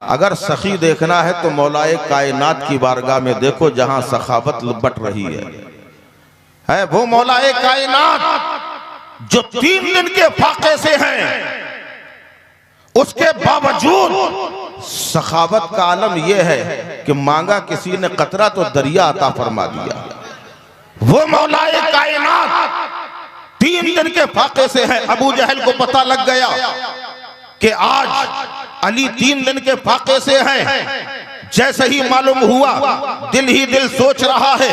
अगर सखी देखना है तो मौलाए कायनात की बारगाह में देखो, जहां सखावत बट रही है वो मौलाए कायनात जो 3 दिन के फाके से हैं, उसके बावजूद सखावत का आलम यह है कि मांगा किसी ने कतरा तो दरिया अता फरमा दिया। वो मौलाए कायनात 3 दिन के फाके से है। अबू जहल को पता लग गया कि आज अली 3 दिन के फाके से हैं। जैसे ही मालूम हुआ, दिल ही दिल सोच रहा है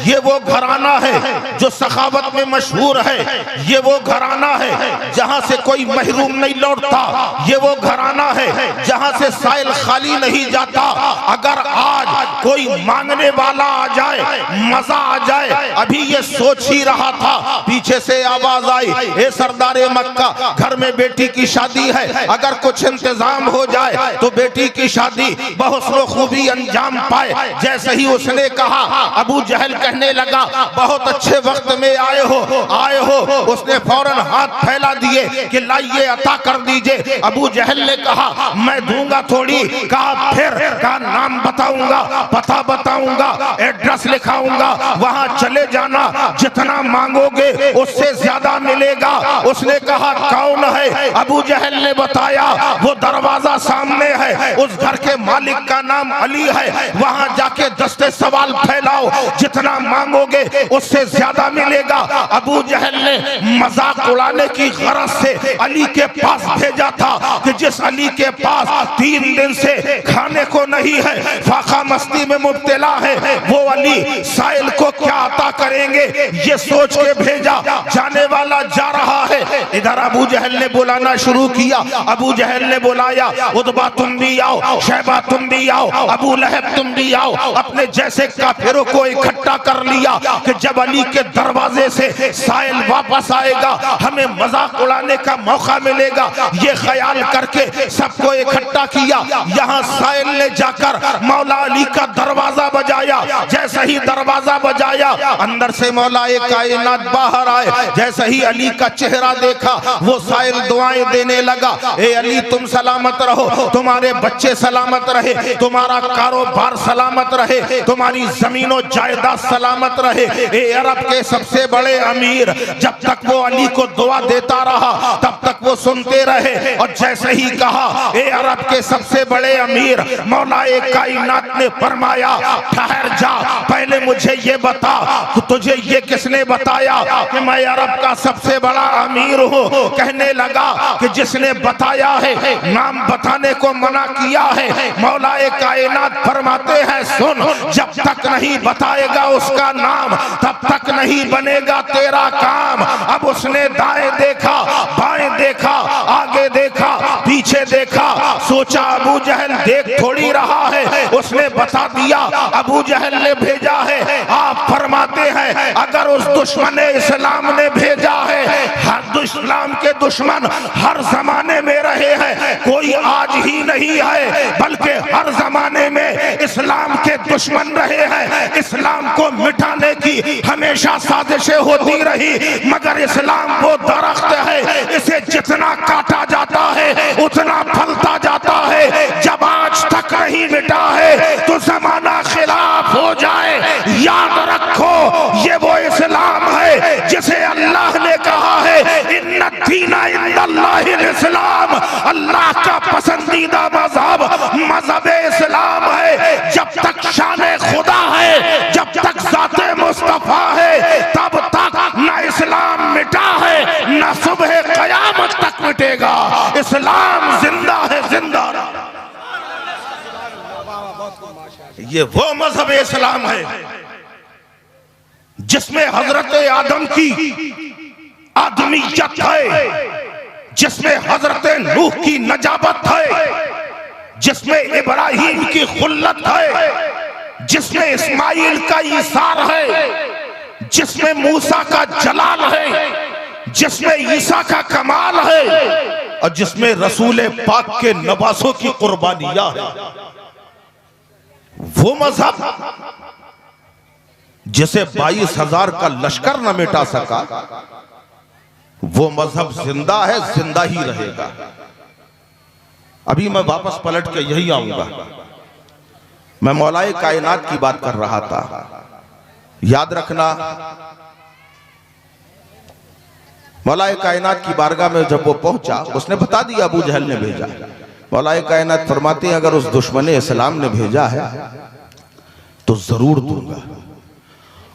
ये वो घराना है जो सखावत में मशहूर है, ये वो घराना है जहां से कोई महरूम नहीं लौटता, ये वो घराना है जहां से साइल खाली नहीं जाता। अगर आज कोई मांगने वाला आ जाए, मजा आ जाए। अभी ये सोच ही रहा था, पीछे से आवाज आई, ए सरदारे मक्का, घर में बेटी की शादी है, अगर कुछ इंतजाम हो जाए तो बेटी की शादी बहुत खूबी अंजाम पाए। जैसे ही उसने कहा, अबू जहल कहने लगा, बहुत अच्छे वक्त में आए हो। उसने फौरन हाथ फैला दिए कि लाइए अता कर दीजिए। अबू जहल ने कहा, मैं दूंगा थोड़ी। कहा फिर, कहा नाम बताऊंगा, पता बताऊंगा, एड्रेस लिखाऊंगा, वहां चले जाना, जितना मांगोगे उससे ज्यादा मिलेगा। उसने कहा कौन है? अबू जहल ने बताया, वो दरवाजा सामने है, उस घर के मालिक का नाम अली है, वहां जाके दस्ते सवाल फैलाओ, जितना मांगोगे उससे ज्यादा मिलेगा। अबू जहल ने मजाक उड़ाने की गरज से अली के पास भेजा था कि जिस अली के पास 3 दिन से खाने को नहीं है, फाका मस्ती में मुब्तला है, वो अली साइल को क्या अता करेंगे ये सोच के भेजा। जाने वाला जा रहा है, इधर अबू जहल ने बुलाना शुरू किया। अबू जहल ने बुलाया, उतबा तुम भी आओ, शैबा तुम भी आओ, अबू लहब तुम भी आओ। अपने जैसे काफिरों को इकट्ठा कर लिया कि जब अली के दरवाजे से साइल वापस आएगा हमें मजाक उड़ाने का मौका मिलेगा। ये ख्याल करके सबको इकट्ठा किया। यहाँ साइल ने जाकर मौला अली का दरवाजा बजाया। जैसे ही दरवाजा बजाया, अंदर से मौलाए कायनात बाहर आए। जैसे ही अली का चेहरा देखा, वो साइल दुआएं देने लगा, ए अली तुम सलामत रहो, तुम्हारे बच्चे सलामत रहे, तुम्हारा कारोबार सलामत रहे, तुम्हारी जमीनों जायदाद सलामत रहे। ए अरब के सबसे बड़े अमीर। जब तक वो अली को दुआ देता रहा तब तक वो सुनते रहे। और जैसे ही कहा ए अरब के सबसे बड़े अमीर, मौलाए कायनात ने फरमाया, ठहर जा, पहले मुझे ये बता तुझे ये किसने बताया कि मैं अरब का सबसे बड़ा अमीर हूँ? कहने लगा कि जिसने बताया है, नाम बताने को मना किया है। मौलाए कायनात फरमाते हैं, सुन, जब तक नहीं बताएगा उसका नाम तब तक नहीं बनेगा तेरा काम। अब उसने दाएं देखा, बाएं देखा, आगे देखा, पीछे देखा, सोचा अबू जहल देख थोड़ी रहा है, उसने बता दिया, अबू जहल ने भेजा है। आप फरमाते हैं अगर उस दुश्मन इस्लाम ने भेजा है, हर इस्लाम के दुश्मन हर जमाने में रहे हैं, कोई आज ही नहीं है बल्कि हर जमाने में इस्लाम के दुश्मन रहे हैं। इस्लाम को मिटाने की हमेशा साजिशें होती रही, मगर इस्लाम वो दरख्त है, इसे जितना काटा जाता है उतना फलता जाता है। जब आज तक नहीं मिटा है तो जमाना खिलाफ हो जाए। याद रखो ये वो इस्लाम है जिसे अल्लाह ने कहा है, इन्ना दीना इंदल्लाहिल इस्लाम, अल्लाह का पसंदीदा मजहब मजहब इस्लाम है। जब तक शान खुदा है, जब तक ज़ाते मुस्तफा है, तब तक न इस्लाम मिटा है न सुबह क़यामत तक मिटेगा। इस्लाम जिंदा है, जिंदा। ये वो मजहब इस्लाम है जिसमें हजरत आदम की आदमियत है, जिसमें हजरत नूह की नजाबत है, जिसमें इब्राहिम की खुल्लत है, जिसमें इस्माइल का ईसार है, जिसमें मूसा का जलाल है, जिसमें ईसा का कमाल है, और जिसमें रसूल पाक के नवासों की कुर्बानियां है। वो मजहब जिसे 22,000 का लश्कर न मिटा सका, वो मजहब जिंदा है, जिंदा ही रहेगा। अभी मैं वापस पलट के यही आऊंगा। मैं मौलाए कायनात की बात कर रहा था। याद रखना, मौलाए कायनात की बारगाह में जब वो पहुंचा, उसने बता दिया अबू जहल ने भेजा। मौलाए कायनात फरमाते हैं अगर उस दुश्मन इस्लाम ने भेजा है तो जरूर दूंगा,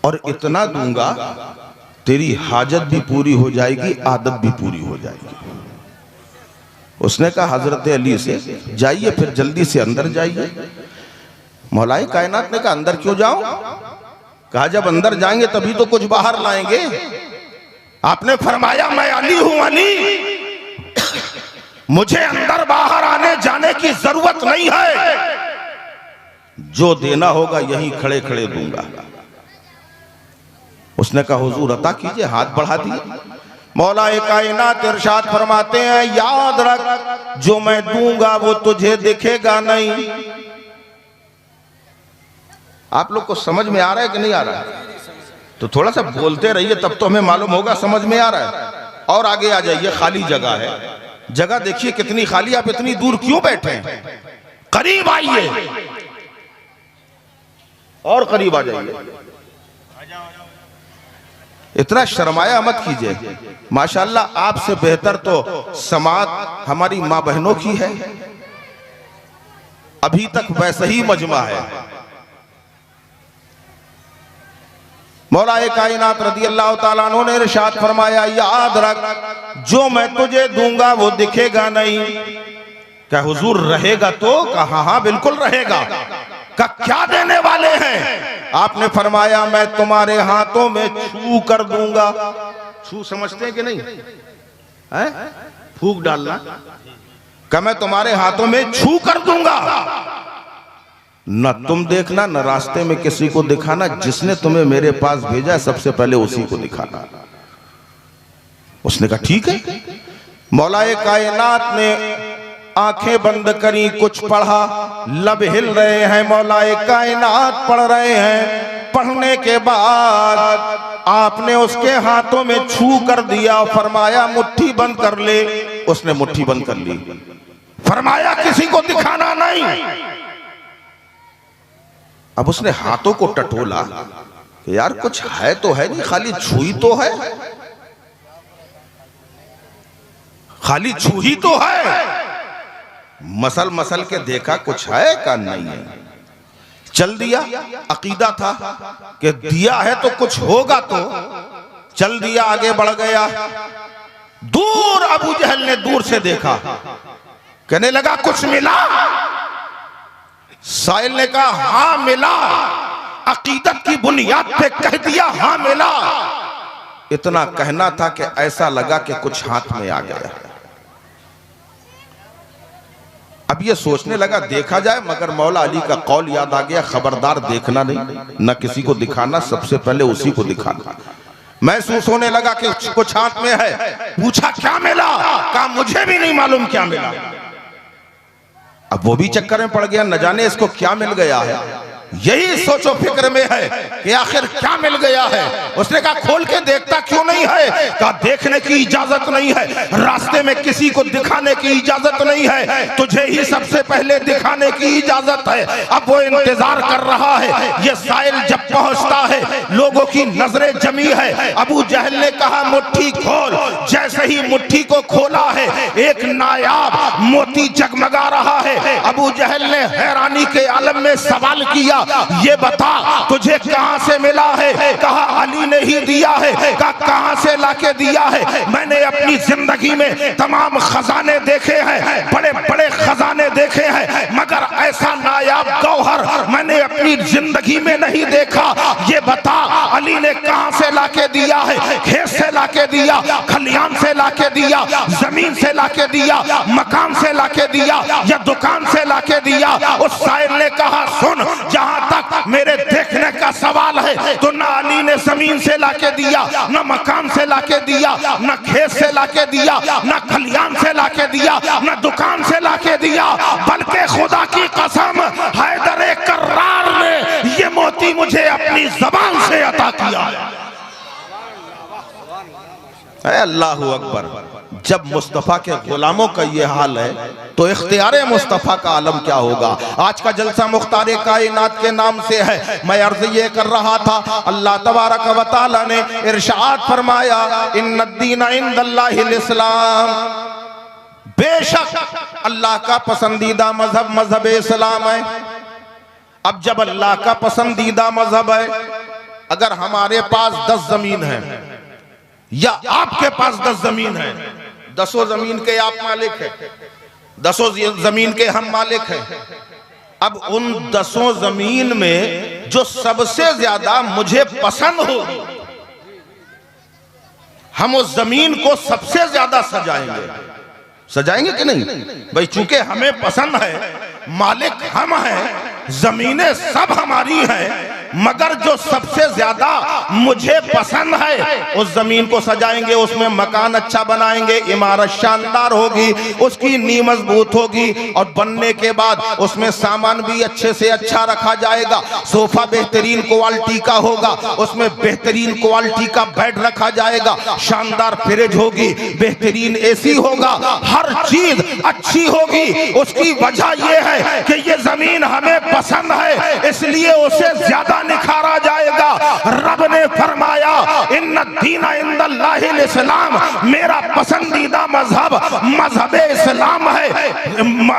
और इतना दूंगा तेरी हाजत भी पूरी हो जाएगी, आदत भी पूरी हो जाएगी। उसने कहा हजरत अली से जाइए, फिर जल्दी से अंदर जाइए। मौलाए कायनात ने कहा अंदर क्यों जाऊं? कहा जब अंदर जाएंगे तभी तो कुछ बाहर लाएंगे। आपने फरमाया मैं अली हूं, अली, मुझे अंदर बाहर आने जाने की जरूरत नहीं है, जो देना होगा यहीं खड़े खड़े दूंगा। उसने कहा हुजूर अता कीजिए, हाथ बढ़ा दिए। मौलाए कायनात इरशाद फरमाते हैं याद रख जो मैं दूंगा वो तुझे दिखेगा नहीं। आप लोग को समझ में आ रहा है कि नहीं आ रहा है? तो थोड़ा सा बोलते रहिए, तब तो हमें मालूम होगा समझ में आ रहा है। और आगे आ जाइए, खाली जगह है, जगह देखिए कितनी खाली। आप इतनी दूर क्यों बैठे हैं? करीब आइए और करीब आ जाइए, इतना शर्माया मत कीजिए। माशाल्लाह आपसे बेहतर तो समात हमारी मां बहनों की है, अभी तक वैसे ही मजमा है। मौलाए कायनात रज़ी अल्लाह ताला अन्हु ने इरशाद फरमाया याद रख जो मैं तुझे दूंगा वो दिखेगा नहीं। क्या हुजूर रहेगा? तो कहा हाँ बिल्कुल रहेगा। का क्या देने वाले हैं? आपने फरमाया मैं तुम्हारे हाथों में छू कर दूंगा। छू समझते हैं कि नहीं है? फूंक डालना। क्या मैं तुम्हारे हाथों में छू कर दूंगा, न तुम देखना न रास्ते में किसी को दिखाना, जिसने तुम्हें मेरे पास भेजा है सबसे पहले उसी को दिखाना। उसने कहा ठीक है। मौलाए कायनात ने आंखें बंद करी, कुछ पढ़ा, लब हिल रहे हैं, मौलाए कायनात पढ़ रहे हैं। पढ़ने के बाद आपने उसके हाथों में छू कर दिया, फरमाया मुट्ठी बंद कर ले। उसने मुट्ठी बंद कर ली, फरमाया किसी को दिखाना नहीं। अब उसने हाथों को टटोला कि यार कुछ है तो है नहीं, खाली छुई तो है, खाली छुई तो है। मसल मसल के देखा कुछ है का नहीं है, चल दिया। अकीदा था कि दिया है तो कुछ होगा, तो चल दिया, आगे बढ़ गया। दूर अबू जहल ने दूर से देखा, कहने लगा कुछ मिला? साहिल ने कहा हाँ मिला। अकीदत की बुनियाद पे कह दिया हाँ मिला। इतना कहना था कि ऐसा लगा कि कुछ हाथ में आ गया। अब ये सोचने लगा देखा जाए, मगर मौला अली का कौल याद आ गया, खबरदार देखना नहीं, न किसी को दिखाना, सबसे पहले उसी को दिखाना। महसूस होने लगा कि कुछ हाथ में है। पूछा क्या मिला? कहा मुझे भी नहीं मालूम क्या मिला। अब वो भी चक्कर में पड़ गया, न जाने इसको क्या मिल गया है। यही सोचो फिक्र में है कि आखिर क्या मिल गया है। उसने कहा खोल के देखता क्यों नहीं है? कहा देखने की इजाजत नहीं है, रास्ते में किसी को दिखाने की इजाजत नहीं है, तुझे ही सबसे पहले दिखाने की इजाजत है। अब वो इंतजार कर रहा है, ये साहिल जब पहुंचता है, लोगों की नजरें जमी है। अबू जहल ने कहा मुट्ठी खोल। जैसे ही मुट्ठी को खोला है, एक नायाब मोती जगमगा रहा है। अबू जहल ने हैरानी के आलम में सवाल किया ये बता तुझे कहां से मिला है? कहा अली ने ही दिया है। कहा कहां से लाके दिया है? मैंने अपनी जिंदगी में तमाम खजाने देखे हैं, बड़े बड़े खजाने देखे हैं, मगर ऐसा नायाब गौहर मैंने अपनी जिंदगी में नहीं देखा। ये बता अली ने कहां से लाके दिया है? खेत से लाके दिया, खलियान से लाके दिया, जमीन से लाके दिया, मकान से लाके दिया, या दुकान से लाके दिया? उस साहिल ने कहा सुन, जहां तक मेरे देखने का सवाल है तो ना अली ने जमीन से लाके दिया, ना मकान से लाके दिया, ना खेत से लाके दिया, ना खलियान से लाके दिया, ना दुकान से लाके दिया, बल्कि खुदा की कसम हैदर कर्रार ने ये मोती मुझे अपनी जबान से अता किया है। अल्लाहू अकबर। जब मुस्तफ़ा के गुलामों का ये हाल है तो इख्तियारे मुस्तफ़ा का आलम क्या होगा। आज का जलसा मुख्तारे कायनात के नाम से है। मैं अर्ज़ ये कर रहा था, अल्लाह तबारक व तआला ने इरशाद फरमाया, इन्नद्दीन इंदल्लाहिल इस्लाम, बेशक अल्लाह का पसंदीदा मजहब मजहब इस्लाम है। अब जब अल्लाह का पसंदीदा मजहब है, अगर हमारे पास 10 जमीन है या आपके पास 10 जमीन है, 10 जमीन के आप मालिक है, 10 जमीन के हम मालिक हैं। अब उन 10 जमीन में जो सबसे ज्यादा मुझे पसंद हो, हम उस जमीन को सबसे ज्यादा सजाएंगे कि नहीं भाई? चूंकि हमें पसंद है, मालिक हम हैं, जमीनें सब हमारी हैं, मगर जो सबसे ज्यादा मुझे पसंद है उस जमीन को सजाएंगे, उसमें मकान अच्छा बनाएंगे, इमारत शानदार होगी, उसकी नींव मजबूत होगी और बनने के बाद उसमें सामान भी अच्छे से अच्छा रखा जाएगा। सोफा बेहतरीन क्वालिटी का होगा, उसमें बेहतरीन क्वालिटी का बेड रखा जाएगा, शानदार फ्रिज होगी, बेहतरीन एसी होगा, हर चीज अच्छी होगी। उसकी वजह यह है कि ये जमीन हमें पसंद है, इसलिए उसे ज्यादा निखारा जाएगा। रब ने फरमाया, इन्नद्दीना इंदल्लाहिल इस्लाम, मेरा पसंदीदा मजहब मजहब इस्लाम है,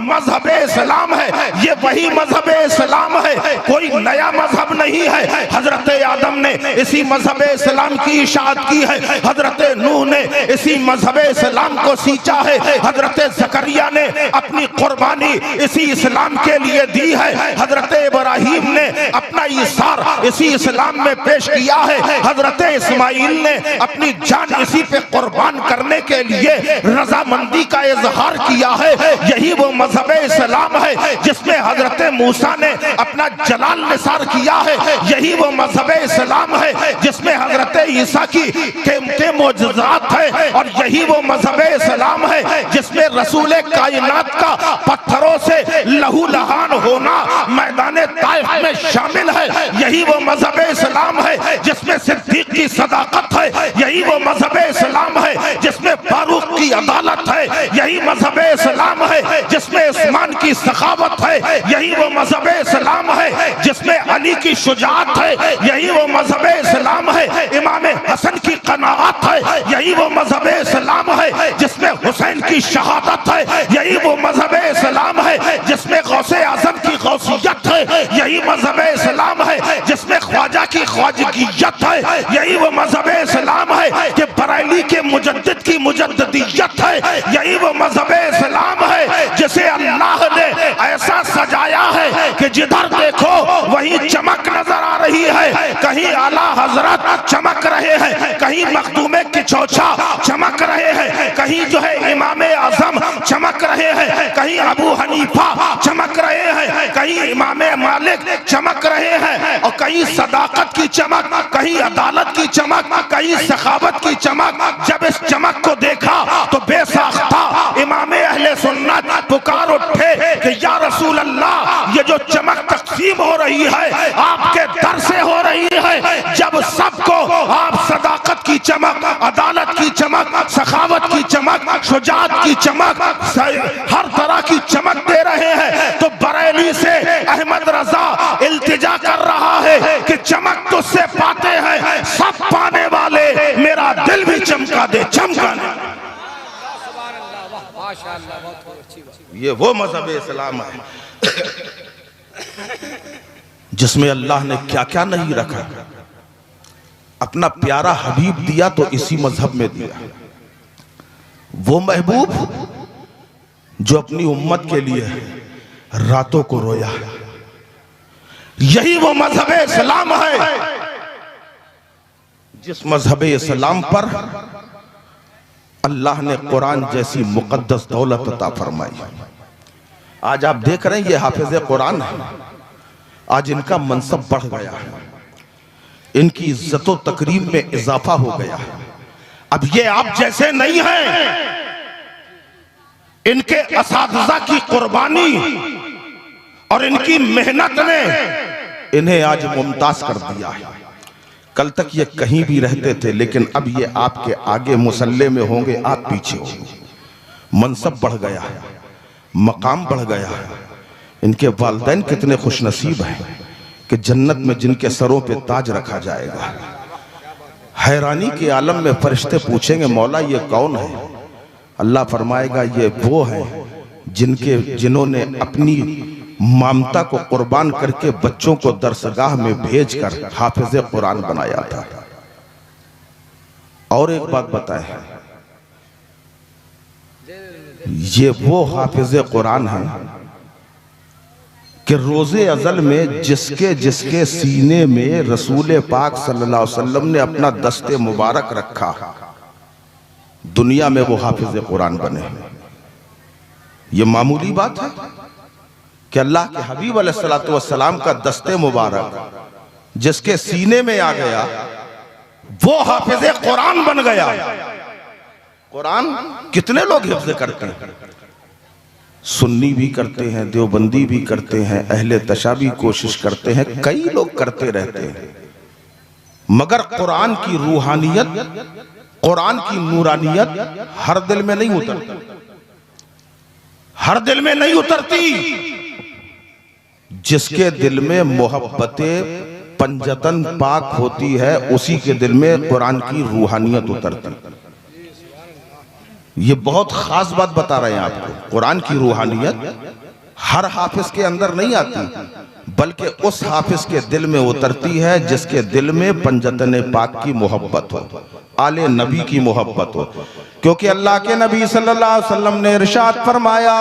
मजहब इस्लाम है। ये वही मजहब इस्लाम है, कोई नया मजहब नहीं है। हजरत आदम ने इसी मजहब इस्लाम की इशाअत की है, हजरत नूह ने इसी मजहब इस्लाम को सींचा है, हजरत जकरिया ने अपनी कुर्बानी इसी इस्लाम के लिए दी है, हजरत इब्राहिम ने अपना ईसार इसी इस्लाम में पेश किया है, हजरत इस्माइल ने अपनी जान इसी पे कुर्बान करने के लिए रजामंदी का इजहार किया है। यही वो मजहब इस्लाम है जिसमें हजरत मूसा ने अपना जलाल निसार किया है। यही वो मजहब इस्लाम है जिसमें हजरत ईसा के मोजज़ात है, और यही वो मजहब इस्लाम है जिसमें रसूल कायनात का पत्थरों से लहू लहान होना मैदान ताइफ में शामिल है। यही वो मजहब इस्लाम है जिसमें सिद्दीक की सदाकत है। यही वो मजहब इस्लाम है जिसमें फारूक की अदालत है। यही मजहब इस्लाम है जिसमें उस्मान की सखावत है। यही वो मजहब इस्लाम है जिसमें अली की शुजाअत है। यही वो मजहब इस्लाम है इमाम हसन की कनाअत है। यही वो मजहब इस्लाम है जिसमें हुसैन की शहादत है। यही वो मजहब इस्लाम है जिसमें गौसे आजम की गौसियत है। यही मजहब इस्लाम है जिसमें ख्वाजा की ख्वाजगियत है। यही वो मजहब इस्लाम है कि बरेली के मुजद्दिद की मुजद्दिदियत है। यही वो मजहब इस्लाम है जिसे अल्लाह ने ऐसा सजाया है कि जिधर देखो वहीं चमक नजर आ रही है। कहीं आला हजरत चमक रहे हैं, कहीं मखदूमे की चौछा चमक रहे हैं, कहीं जो है इमाम आजम चमक रहे हैं, कहीं अबू हनीफा चमक रहे हैं, कहीं इमाम मालिक चमक रहे हैं, और कहीं सदाकत की चमक, कहीं अदालत की चमक, कहीं सखावत की चमक। जब इस चमक को देखा तो बेसाख्ता इमाम अहले सुन्नत पुकार उठे कि या रसूल अल्लाह, ये जो चमक तकसीम हो रही है आपके दर से हो रही है। जब सबको आप सदाकत की चमक, अदालत की चमक, सखावत की चमक, शुजाअत की चमक, हर तरह की चमक दे रहे हैं, तो बरेली से अहमद रजा इल्तिजा कर रहा है कि चमक तुझसे पाते हैं सब पाने वाले, मेरा दिल भी चमका दे, चमकाने। ये वो मजहब इस्लाम है जिसमें अल्लाह ने क्या क्या नहीं रखा। अपना प्यारा हबीब दिया तो इसी मजहब में दिया। वो महबूब जो अपनी उम्मत के लिए रातों को रोया, यही वो मजहब इस्लाम है जिस मजहब इस्लाम पर अल्लाह ने कुरान जैसी मुकद्दस दौलत अता फरमाई। आज आप देख रहे हैं ये हाफिज कुरान है, आज इनका मनसब बढ़ गया है, इनकी इज्जत व तकरीम में इजाफा हो गया है। अब ये आप जैसे नहीं हैं, इनके असातिज़ा की कुर्बानी और इनकी मेहनत ने इन्हें आज मुमताज कर दिया है। कल तक ये कहीं भी रहते थे, लेकिन अब ये आपके आगे मुसल्ले में होंगे, आप पीछे होंगे। मनसब बढ़ गया है, मकाम बढ़ गया है। इनके वालिदैन कितने खुशनसीब हैं कि जन्नत में जिनके सरों पे ताज रखा जाएगा। हैरानी के आलम में फरिश्ते पूछेंगे, मौला ये कौन है? अल्लाह फरमाएगा, ये वो हैं जिन्होंने अपनी ममता को कुर्बान करके बच्चों को दरसगाह में भेजकर हाफिज कुरान बनाया था। और एक बात बताएं, ये वो हाफिज कुरान है कि रोजे अज़ल में जिसके जिसके सीने में रसूल पाक सल्लल्लाहु अलैहि वसल्लम ने अपना दस्ते मुबारक रखा, दुनिया में वो हाफिज कुरान बने। ये मामूली बात है कि अल्लाह के हबीब अलैहिस्सलातु वस्सलाम का दस्ते मुबारक जिसके सीने में आ गया, वो हाफिज कुरान बन गया। कुरान कितने लोग हिफ्ज़ करते हैं? सुन्नी भी करते हैं, देवबंदी भी करते हैं, अहले तशा भी कोशिश करते हैं, कई लोग करते रहते हैं, मगर कुरान की रूहानियत, कुरान की नूरानियत हर दिल में नहीं उतरती, हर दिल में नहीं उतरती। जिसके दिल में मोहब्बते पंजतन पाक होती है, उसी के दिल में कुरान की रूहानियत उतरती। ये बहुत खास बात बता रहे हैं आपको। कुरान की रूहानियत हर हाफिज के अंदर नहीं आती, बल्कि उस हाफिज के दिल में उतरती है जिसके दिल में पंजतन पाक की मोहब्बत हो, आले नबी की मोहब्बत हो। क्योंकि अल्लाह के नबी सल्लल्लाहु अलैहि वसल्लम ने इरशाद फरमाया,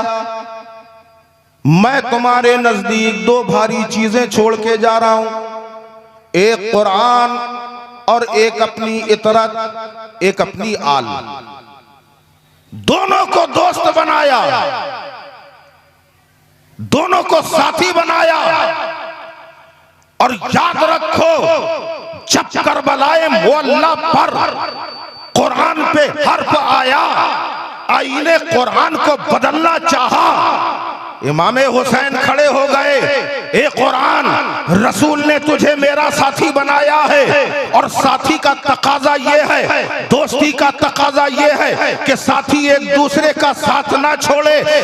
मैं तुम्हारे नजदीक दो भारी चीजें छोड़ के जा रहा हूं, एक कुरान और एक अपनी इतरत, एक अपनी आल। दोनों को दोस्त बनाया, दोनों को साथी बनाया। और याद रखो, जब करबलाए मुअल्ला पर कुरान पे हर्फ आया, आईने कुरान को बदलना चाहा, इमाम हुसैन खड़े हो गए, ए कुरान, रसूल ने तुझे मेरा साथी बनाया है, और साथी का तकाजा ये है, दोस्ती का तकाजा ये है कि साथी एक दूसरे का साथ ना छोड़े।